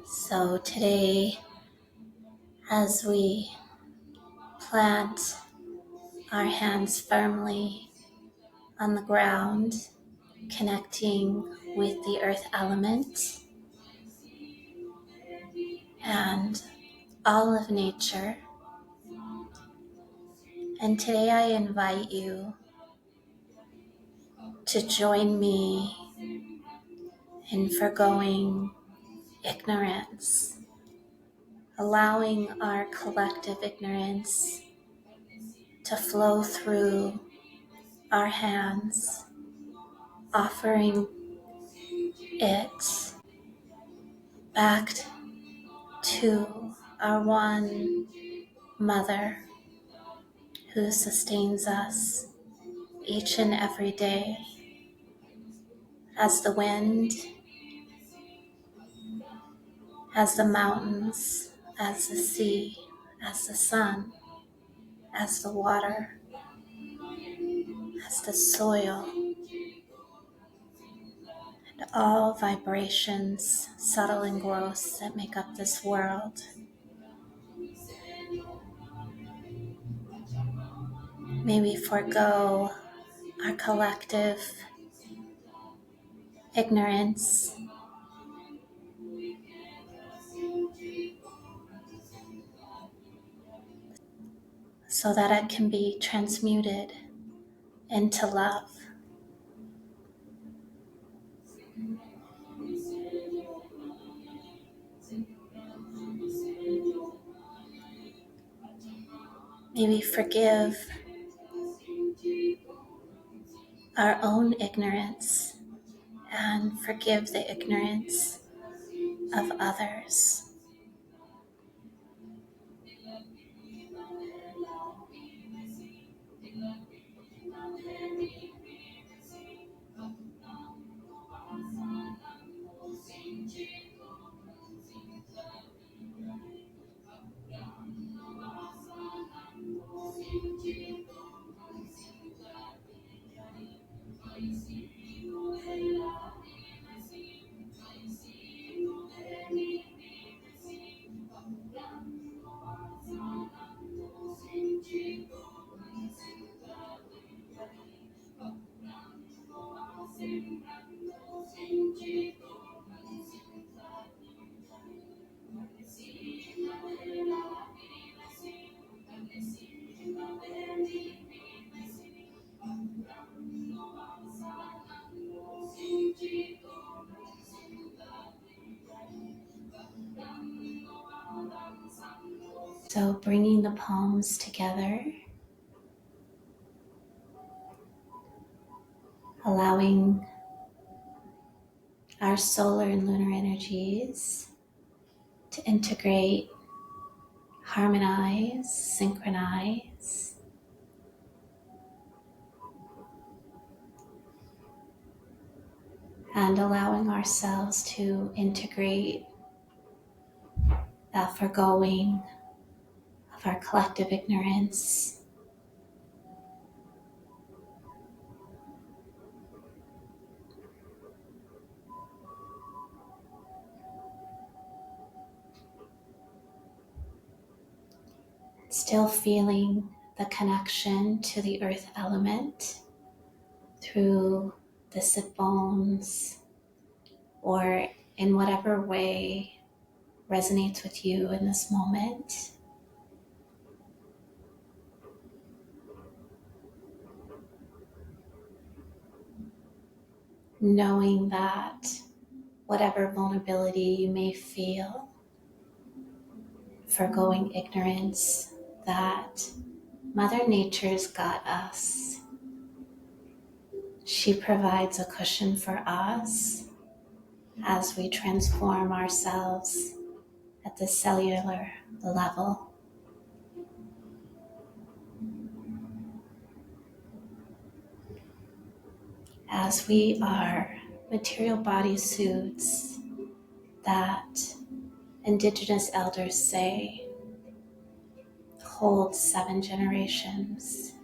So today, as we plant our hands firmly on the ground, connecting with the earth element and all of nature. And today I invite you to join me in forgoing ignorance, allowing our collective ignorance to flow through our hands, offering it back to our one mother who sustains us each and every day, as the wind, as the mountains, as the sea, as the sun, as the water, as the soil, and all vibrations, subtle and gross, that make up this world. May we forego our collective ignorance so that it can be transmuted into love. May we forgive our own ignorance and forgive the ignorance of others. So bringing the palms together, allowing our solar and lunar energies to integrate, harmonize, synchronize, and allowing ourselves to integrate that forgoing of our collective ignorance. Still feeling the connection to the earth element through the sit bones, or in whatever way resonates with you in this moment. Knowing that whatever vulnerability you may feel forgoing ignorance that Mother Nature's got us. She provides a cushion for us as we transform ourselves at the cellular level. As we are material bodysuits that Indigenous elders say hold 7 generations.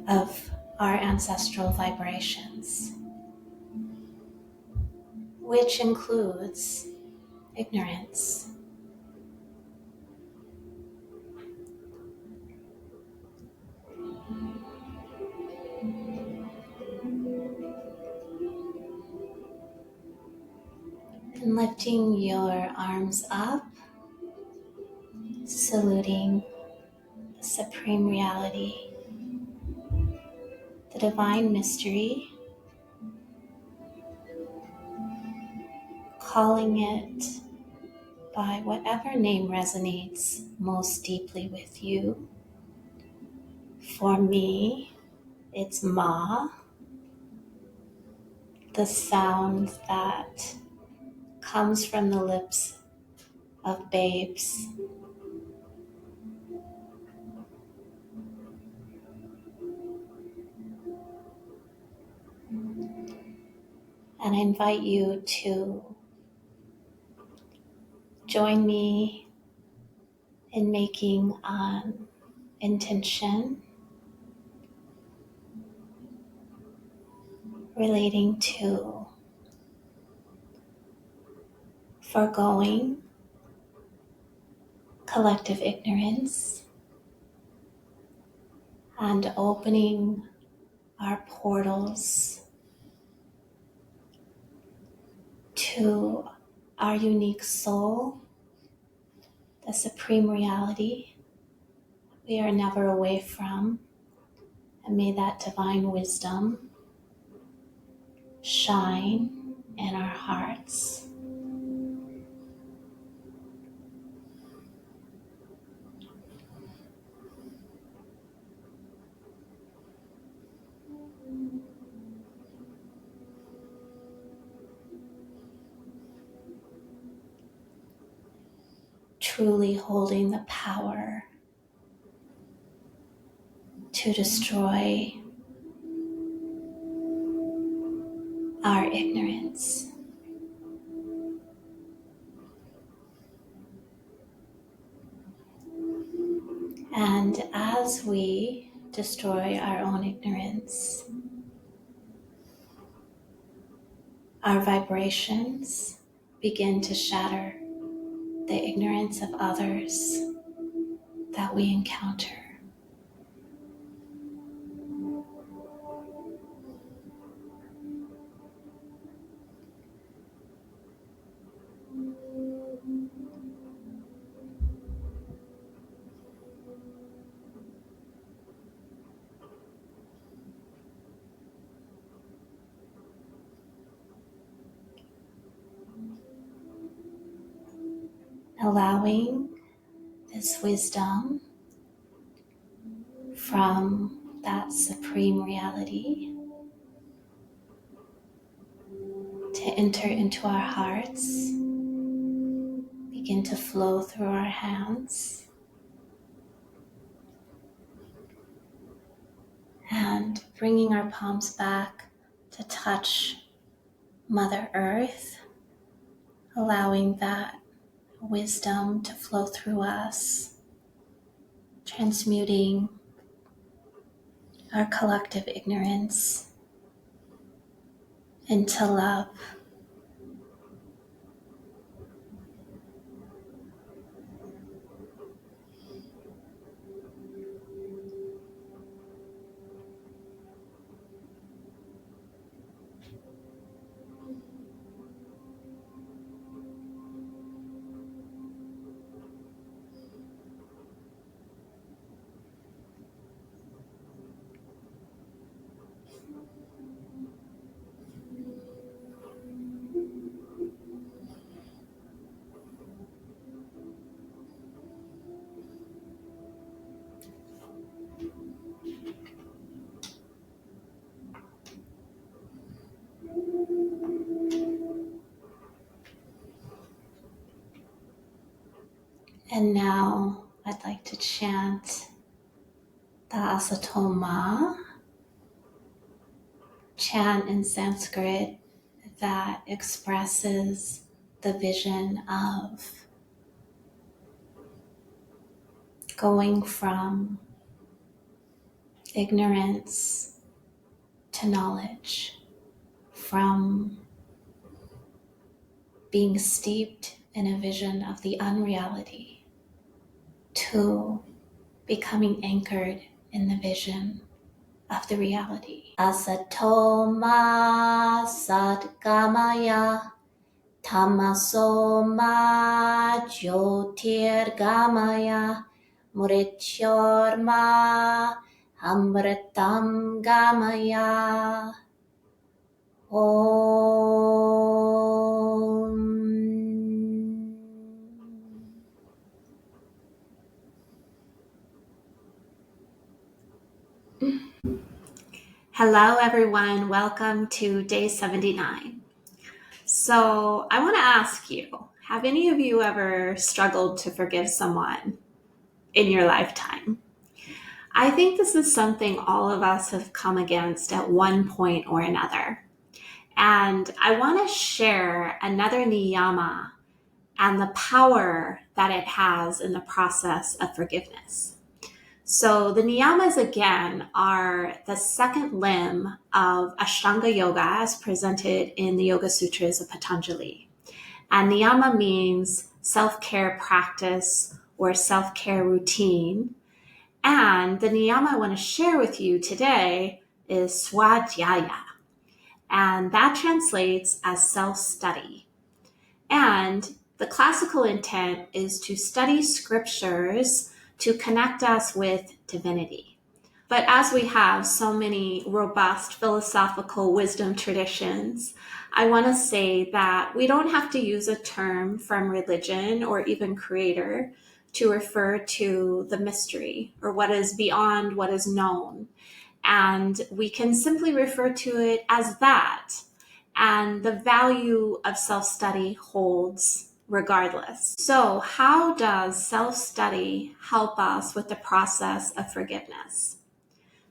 Of our ancestral vibrations, which includes ignorance. And lifting your arms up, saluting the Supreme Reality, the Divine Mystery, calling it by whatever name resonates most deeply with you. For me, it's Ma, the sound that comes from the lips of babes. And I invite you to join me in making an intention relating to forgoing collective ignorance and opening our portals to our unique soul, the Supreme Reality we are never away from, and may that divine wisdom shine in our hearts. Truly holding the power to destroy our ignorance. And as we destroy our own ignorance, our vibrations begin to shatter the ignorance of others that we encounter. Allowing this wisdom from that Supreme Reality to enter into our hearts, begin to flow through our hands, and bringing our palms back to touch Mother Earth, allowing that wisdom to flow through us, transmuting our collective ignorance into love. And now I'd like to chant the Asatoma, chant in Sanskrit that expresses the vision of going from ignorance to knowledge, from being steeped in a vision of the unreality to becoming anchored in the vision of the reality. Asatoma Satgamaya Tamasoma Jyotirgamaya Mrityorma Amritam Gamaya. Om. Hello everyone, welcome to day 79. So I want to ask you, have any of you ever struggled to forgive someone in your lifetime? I think this is something all of us have come against at one point or another. And I want to share another niyama and the power that it has in the process of forgiveness. So the niyamas again are the second limb of Ashtanga Yoga as presented in the Yoga Sutras of Patanjali. And niyama means self-care practice or self-care routine. And the niyama I want to share with you today is Swadhyaya. And that translates as self-study. And the classical intent is to study scriptures to connect us with divinity. But as we have so many robust philosophical wisdom traditions, I want to say that we don't have to use a term from religion or even creator to refer to the mystery or what is beyond what is known. And we can simply refer to it as that. And the value of self-study holds regardless. So how does self-study help us with the process of forgiveness?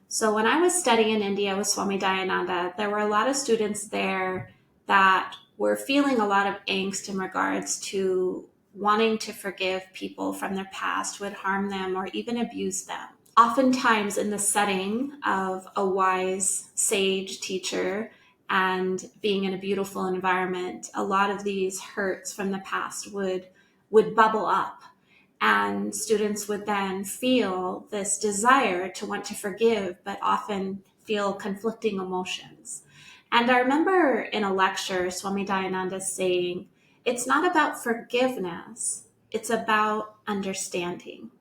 So when I was studying in India with Swami Dayananda, there were a lot of students there that were feeling a lot of angst in regards to wanting to forgive people from their past who had harmed them or even abused them. Oftentimes in the setting of a wise sage teacher and being in a beautiful environment, a lot of these hurts from the past would bubble up. And students would then feel this desire to want to forgive, but often feel conflicting emotions. And I remember in a lecture, Swami Dayananda saying, it's not about forgiveness, it's about understanding.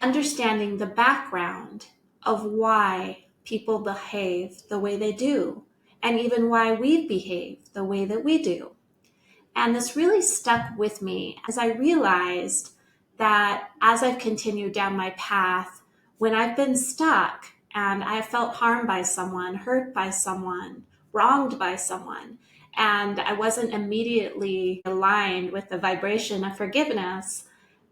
Understanding the background of why people behave the way they do, and even why we behave the way that we do. And this really stuck with me as I realized that as I've continued down my path, when I've been stuck and I felt harmed by someone, hurt by someone, wronged by someone, and I wasn't immediately aligned with the vibration of forgiveness,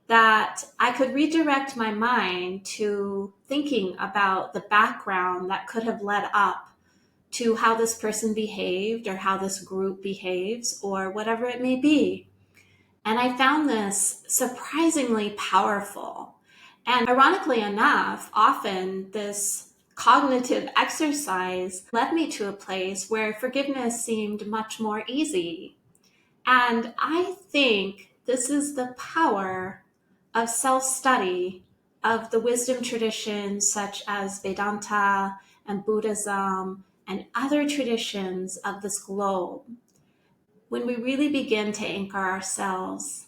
that I could redirect my mind to thinking about the background that could have led up to how this person behaved or how this group behaves or whatever it may be. And I found this surprisingly powerful. And ironically enough, often this cognitive exercise led me to a place where forgiveness seemed much more easy. And I think this is the power of self-study of the wisdom traditions such as Vedanta and Buddhism and other traditions of this globe. When we really begin to anchor ourselves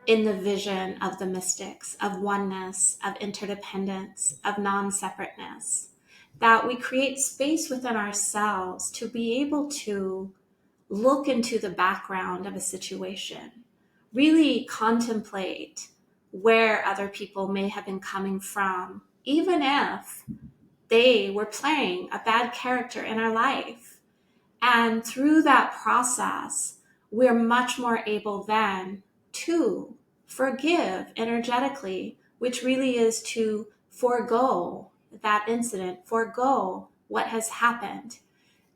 in the vision of the mystics, of oneness, of interdependence, of non-separateness, that we create space within ourselves to be able to look into the background of a situation, really contemplate where other people may have been coming from, even if they were playing a bad character in our life. And through that process, we're much more able then to forgive energetically, which really is to forego that incident, forego what has happened,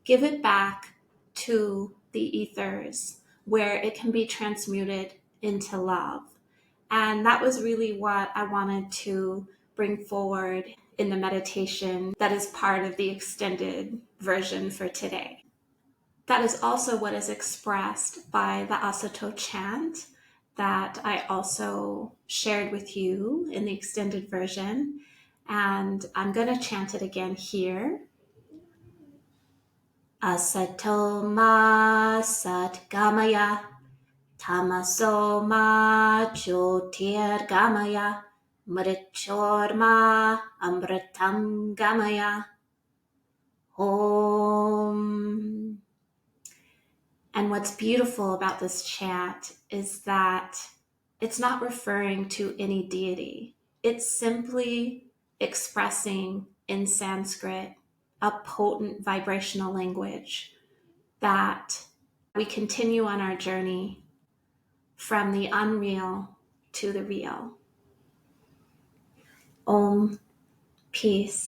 give it back to the ethers where it can be transmuted into love. And that was really what I wanted to bring forward in the meditation that is part of the extended version for today. That is also what is expressed by the Asato chant that I also shared with you in the extended version. And I'm going to chant it again here. Asato ma satgamaya, tamaso ma jyotirgamaya, mrichorma amritam gamaya. Om. And what's beautiful about this chant is that it's not referring to any deity. It's simply expressing in Sanskrit a potent vibrational language that we continue on our journey from the unreal to the real. Om, peace.